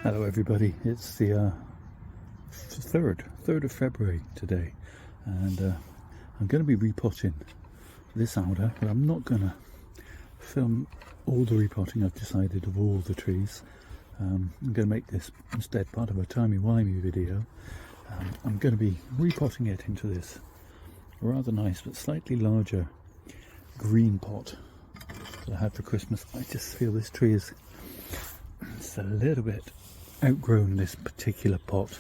Hello everybody, it's the 3rd of February today, and I'm going to be repotting this alder, but I'm not going to film all the repotting I've decided of all the trees. I'm going to make this instead part of a Timey Wimey video. I'm going to be repotting it into this rather nice but slightly larger green pot that I had for Christmas. I just feel this tree is just a little bit outgrown this particular pot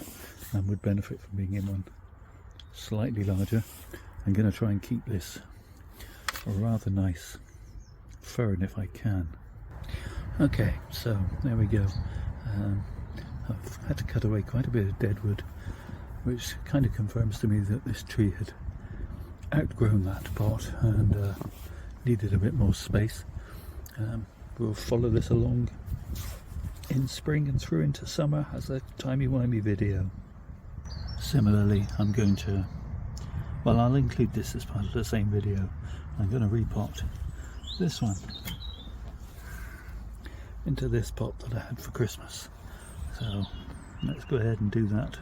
and would benefit from being in one slightly larger. I'm going to try and keep this a rather nice fern if I can. Okay, so there we go. I've had to cut away quite a bit of dead wood, which kind of confirms to me that this tree had outgrown that pot and needed a bit more space. We'll follow this along in spring and through into summer as a Timey Wimey video. Similarly, I'm going to, well, I'll include this as part of the same video. I'm going to repot this one into this pot that I had for Christmas. So let's go ahead and do that.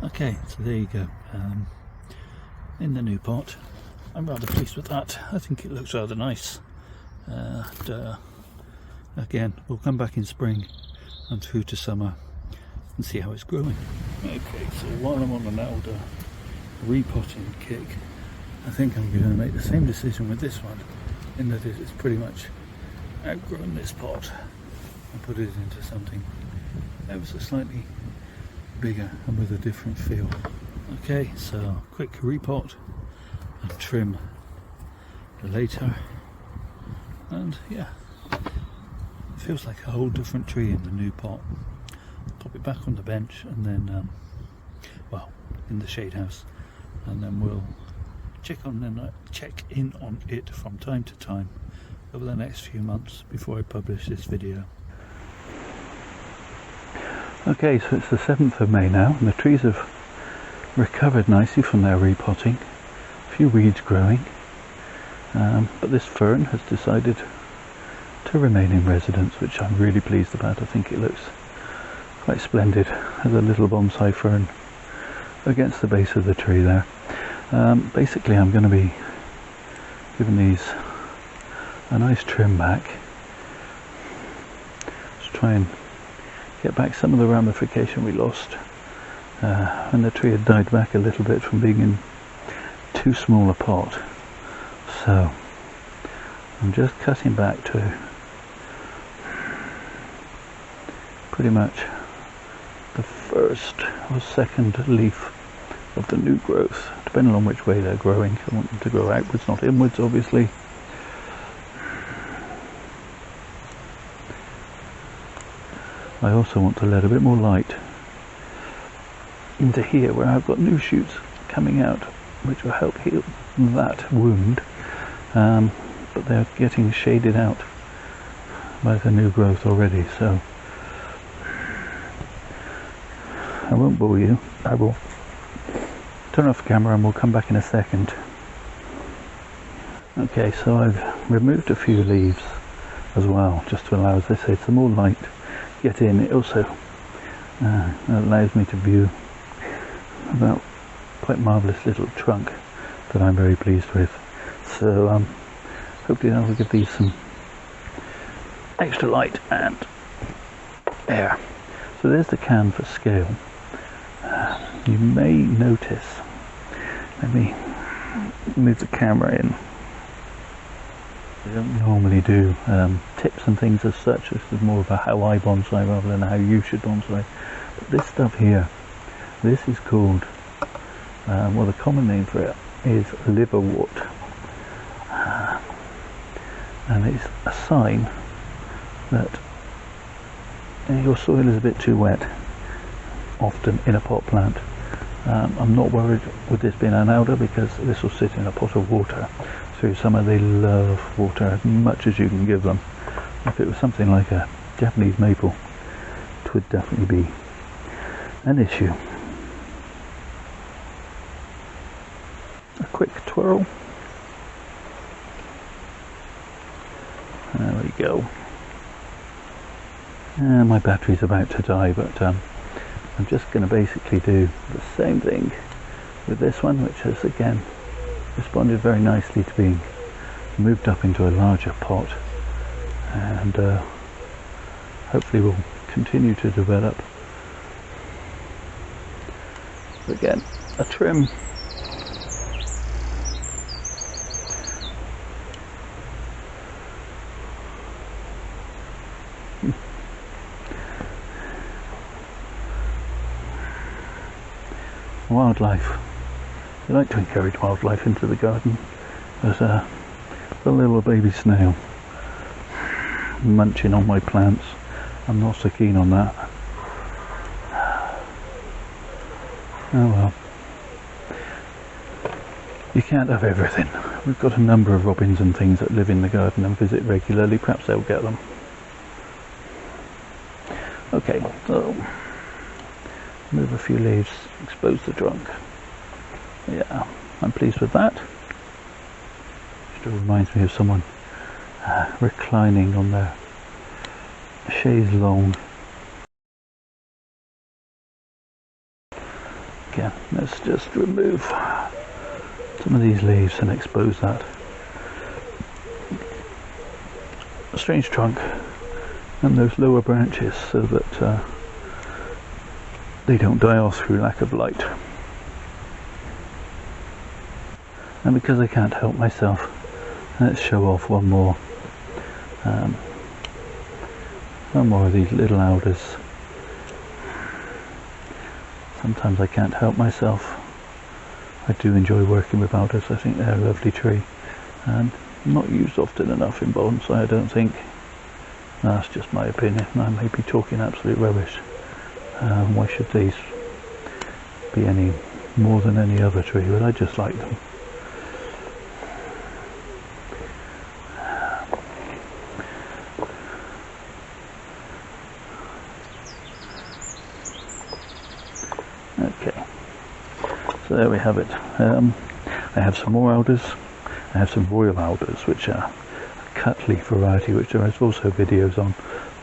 Okay, so there you go. In the new pot. I'm rather pleased with that. I think it looks rather nice. Again, we'll come back in spring and through to summer and see how it's growing. Okay, so while I'm on an alder repotting kick, I think I'm going to make the same decision with this one, in that it's pretty much outgrown this pot and put it into something ever so slightly bigger and with a different feel. Okay, so quick repot and trim later, and yeah, feels like a whole different tree in the new pot. Pop it back on the bench and then, well, in the shade house, and then we'll check in on it from time to time over the next few months before I publish this video. Okay, so it's the 7th of May now, and the trees have recovered nicely from their repotting. A few weeds growing, but this fern has decided to remain in residence, which I'm really pleased about. I think it looks quite splendid as a little bonsai fern against the base of the tree there. Basically I'm going to be giving these a nice trim back to try and get back some of the ramification we lost when the tree had died back a little bit from being in too small a pot. So I'm just cutting back to pretty much the first or second leaf of the new growth, depending on which way they're growing. I want them to grow outwards, not inwards, obviously. I also want to let a bit more light into here where I've got new shoots coming out, which will help heal that wound, but they're getting shaded out by the new growth already, so I won't bore you. I will turn off the camera and we'll come back in a second. Okay, so I've removed a few leaves as well, just to allow, as I say, some more light get in. It also allows me to view that quite marvellous little trunk that I'm very pleased with. So hopefully that will give these some extra light and air. So there's the can for scale. You may notice, let me move the camera in. I don't normally do tips and things as such. This is more of a how I bonsai rather than how you should bonsai. But this stuff here, this is called, well, the common name for it is liverwort, and it's a sign that your soil is a bit too wet, often in a pot plant. I'm not worried with this being an alder because this will sit in a pot of water through summer. They love water as much as you can give them. If it was something like a Japanese maple, it would definitely be an issue. A quick twirl. There we go. My battery's about to die, but I'm just going to basically do the same thing with this one, which has again responded very nicely to being moved up into a larger pot, and hopefully will continue to develop. Again, a trim. Wildlife. We like to encourage wildlife into the garden. There's a little baby snail munching on my plants. I'm not so keen on that. Oh well. You can't have everything. We've got a number of robins and things that live in the garden and visit regularly. Perhaps they'll get them. Okay, so move a few leaves, expose the trunk. Yeah, I'm pleased with that. Still reminds me of someone reclining on their chaise longue. Again, let's just remove some of these leaves and expose that. A strange trunk and those lower branches so that they don't die off through lack of light. And because I can't help myself, let's show off one more of these little alders. Sometimes I can't help myself. I do enjoy working with alders. I think they're a lovely tree, and not used often enough in bonsai, I don't think. That's just my opinion. I may be talking absolute rubbish. Why should these be any more than any other tree? But I just like them. Okay, so there we have it. I have some more alders. I have some royal alders, which are a cut leaf variety, which there is also videos on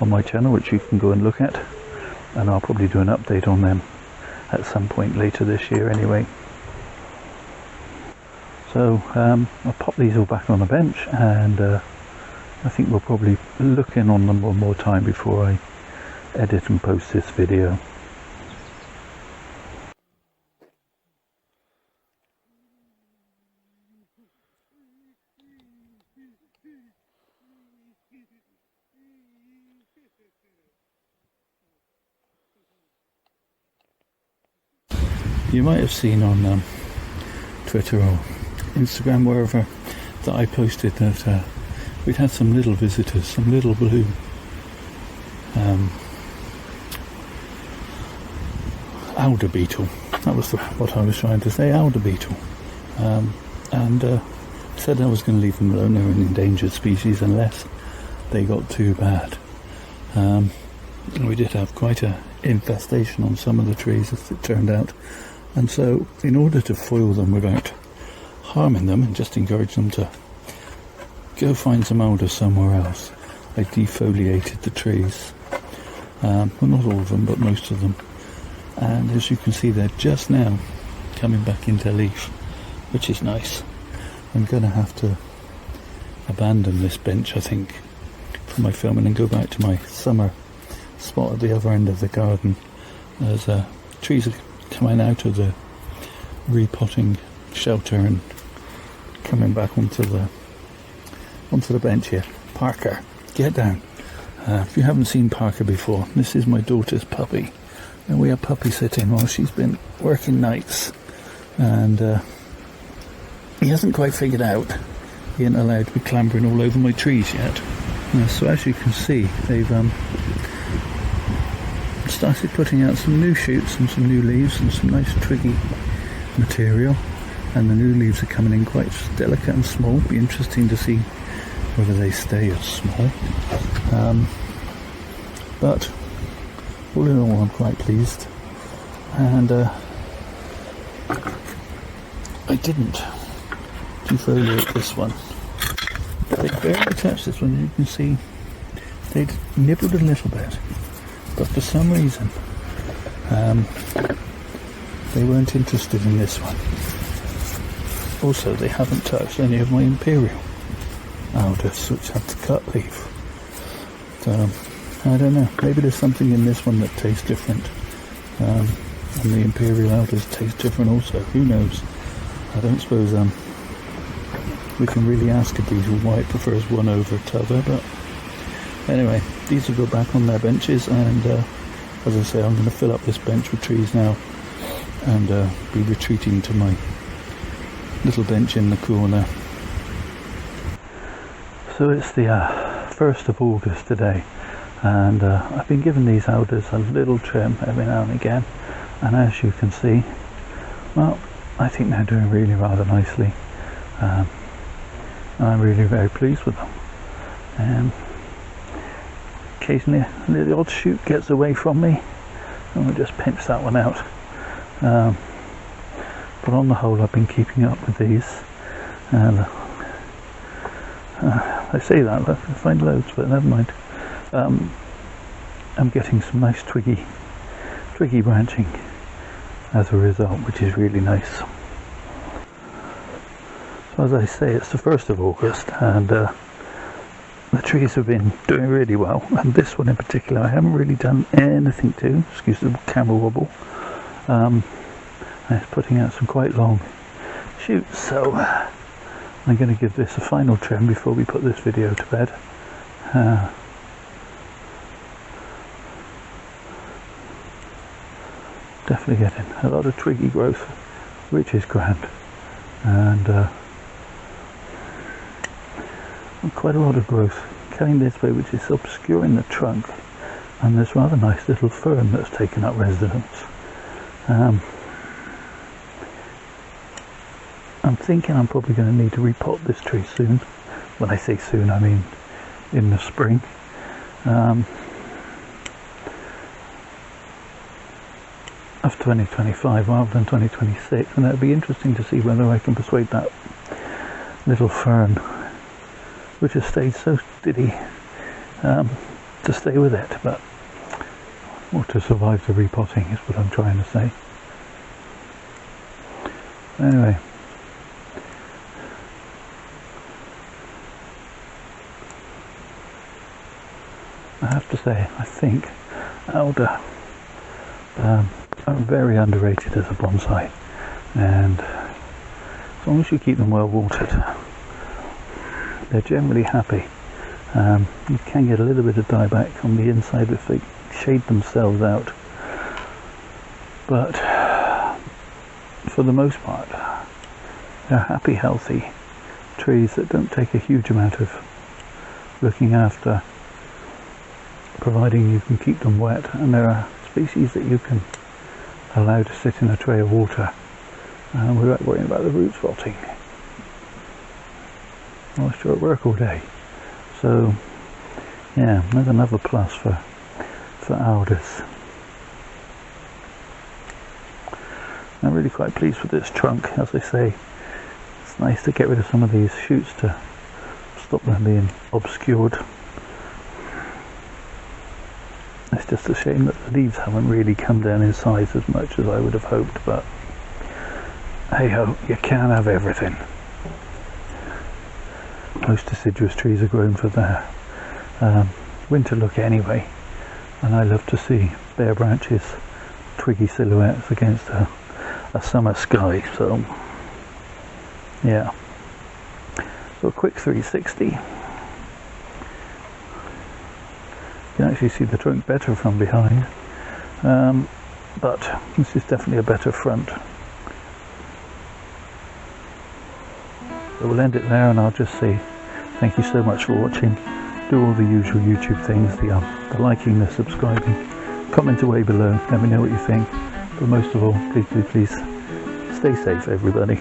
my channel, which you can go and look at. And I'll probably do an update on them at some point later this year anyway. So I'll pop these all back on the bench, and I think we'll probably look in on them one more time before I edit and post this video. You might have seen on Twitter or Instagram, wherever, that I posted that we'd had some little visitors, some little blue alder beetle. That was what I was trying to say, alder beetle. And said I was going to leave them alone. They're an endangered species unless they got too bad. We did have quite an infestation on some of the trees, as it turned out. And so, in order to foil them without harming them and just encourage them to go find some alder somewhere else, I defoliated the trees. Well, not all of them, but most of them. And as you can see, they're just now coming back into leaf, which is nice. I'm going to have to abandon this bench, I think, for my filming and go back to my summer spot at the other end of the garden. There's trees are coming out of the repotting shelter and coming back onto the bench here. Parker, get down. If you haven't seen Parker before, this is my daughter's puppy, and we are puppy sitting while she's been working nights, and he hasn't quite figured out he ain't allowed to be clambering all over my trees yet. So as you can see, they've started putting out some new shoots and some new leaves and some nice twiggy material, and the new leaves are coming in quite delicate and small. Be interesting to see whether they stay as small, but all in all I'm quite pleased. And I didn't defoliate this one. They barely touched this one. You can see they'd nibbled a little bit, but for some reason they weren't interested in this one. Also, they haven't touched any of my imperial alders, which have the cut leaf. So, I don't know, maybe there's something in this one that tastes different, and the imperial alders taste different also, who knows. I don't suppose we can really ask a beetle why it prefers one over t'other, but anyway, these will go back on their benches, and as I say, I'm going to fill up this bench with trees now and be retreating to my little bench in the corner. So it's the 1st of August today, and I've been giving these alders a little trim every now and again, and as you can see, well, I think they're doing really rather nicely, and I'm really very pleased with them. Occasionally the odd shoot gets away from me, and we'll just pinch that one out, but on the whole I've been keeping up with these, and I say that, I find loads, but never mind. I'm getting some nice twiggy branching as a result, which is really nice. So as I say, it's the 1st of August, and the trees have been doing really well, and this one in particular I haven't really done anything to, excuse the camera wobble, and it's putting out some quite long shoots, so I'm going to give this a final trim before we put this video to bed. Definitely getting a lot of twiggy growth, which is grand, and quite a lot of growth coming this way, which is obscuring the trunk, and this rather nice little fern that's taken up residence. I'm thinking I'm probably going to need to repot this tree soon. When I say soon, I mean in the spring. Of 2025 rather than 2026, and it'll be interesting to see whether I can persuade that little fern, which has stayed so steady, to stay with it, but or to survive the repotting is what I'm trying to say. Anyway, I have to say, I think Alder are very underrated as a bonsai, and as long as you keep them well watered, they're generally happy. You can get a little bit of dieback on the inside if they shade themselves out, but for the most part they're happy, healthy trees that don't take a huge amount of looking after, providing you can keep them wet, and there are species that you can allow to sit in a tray of water without worrying about the roots rotting whilst you're at work all day. So yeah, there's another plus for alders. I'm really quite pleased with this trunk. As I say, it's nice to get rid of some of these shoots to stop them being obscured. It's just a shame that the leaves haven't really come down in size as much as I would have hoped, but hey ho, you can't have everything. Most deciduous trees are grown for their winter look anyway, and I love to see bare branches, twiggy silhouettes against a summer sky. So yeah, so a quick 360. You can actually see the trunk better from behind, but this is definitely a better front. So we'll end it there, and I'll just say thank you so much for watching. Do all the usual YouTube things, the liking, the subscribing, comment away below, let me know what you think, but most of all, please stay safe everybody.